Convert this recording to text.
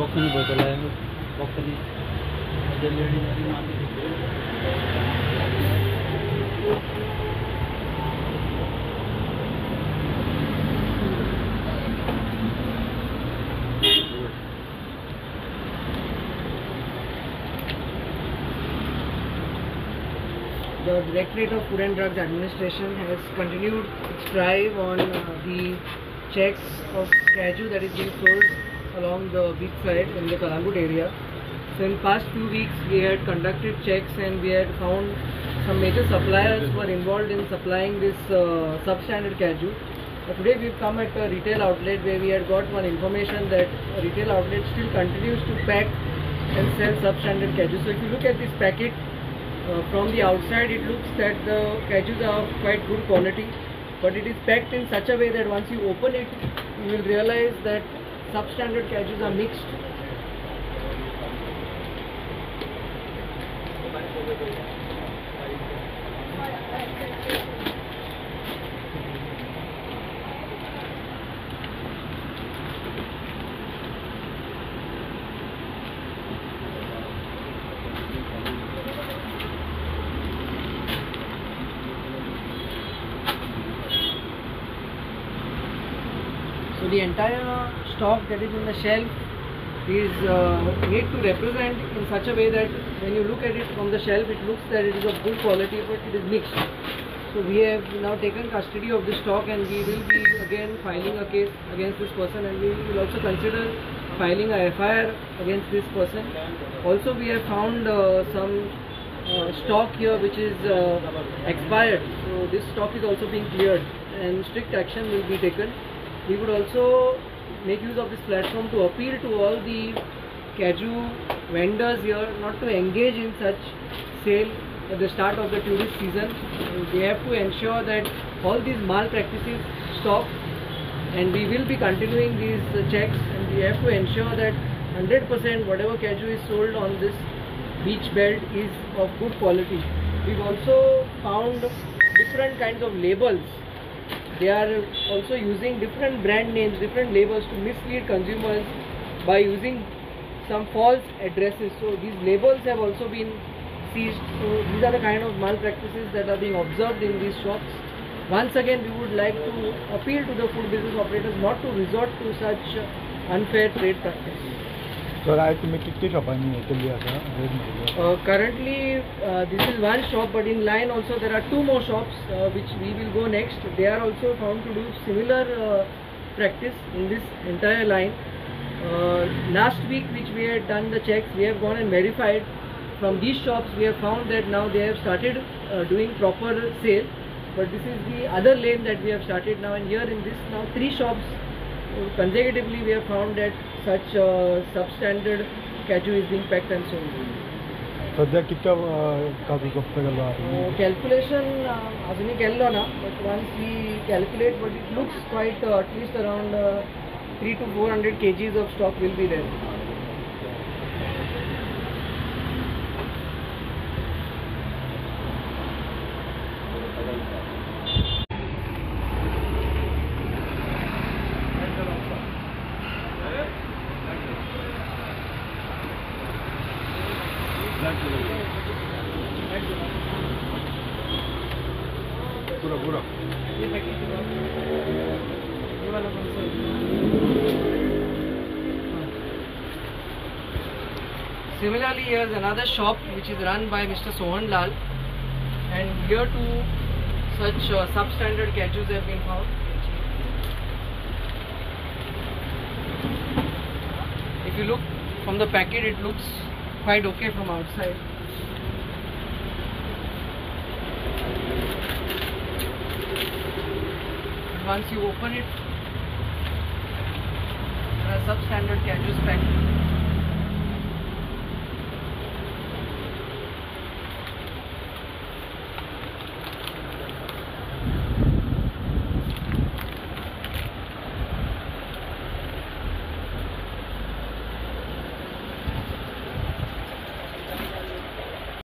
Box में बोतल है बॉक्स में The Directorate of Food and Drugs Administration has continued its drive on the checks of cashew that is being sold along the beach side in the Kalangut area. So in past few weeks we had conducted checks and we had found some major suppliers were involved in supplying this substandard cashew. Today we've come at a retail outlet where we had got one information that a retail outlet still continues to pack and sell substandard cashew. So if you look at this packet, from the outside it looks that the cashews are quite good quality, but it is packed in such a way that once you open it, you will realize that substandard cashews are mixed. So the entire stock that is in the shelf is made to represent in such a way that when you look at it from the shelf, it looks that it is of good quality, but it is mixed. So we have now taken custody of the stock and we will be again filing a case against this person, and we will also consider filing a FIR against this person. Also we have found some stock here which is expired, so this stock is also being cleared and strict action will be taken. We would also make use of this platform to appeal to all the cashew vendors here not to engage in such sale at the start of the tourist season. They have to ensure that all these malpractices stop, and we will be continuing these checks, and we have to ensure that 100% whatever cashew is sold on this beach belt is of good quality. We've also found different kinds of labels. They are also using different brand names, different labels to mislead consumers by using some false addresses. So these labels have also been seized. So these are the kind of malpractices that are being observed in these shops. Once again, we would like to appeal to the food business operators not to resort to such unfair trade practice. So, currently this is one shop, but in line also there are two more shops which we will go next. They are also found to do similar practice in this entire line. Last week, which we had done the checks, we have gone and verified from these shops. We have found that now they have started doing proper sale, but this is the other lane that we have started now, and here in this now 3 shops consecutively we have found that such substandard cashew is being packed and sold. सध्या कितना काजू cup calculation अजूनही केल्लो ना, but once we calculate, but it looks quite at least around 300 to 400 kgs of stock will be there. पूरा Similarly, here is another shop which is run by Mr. Sohan Lal, and here too such substandard cashews have been found. If you look from the packet, it looks quite okay from outside. And once you open it, there are substandard cages packed.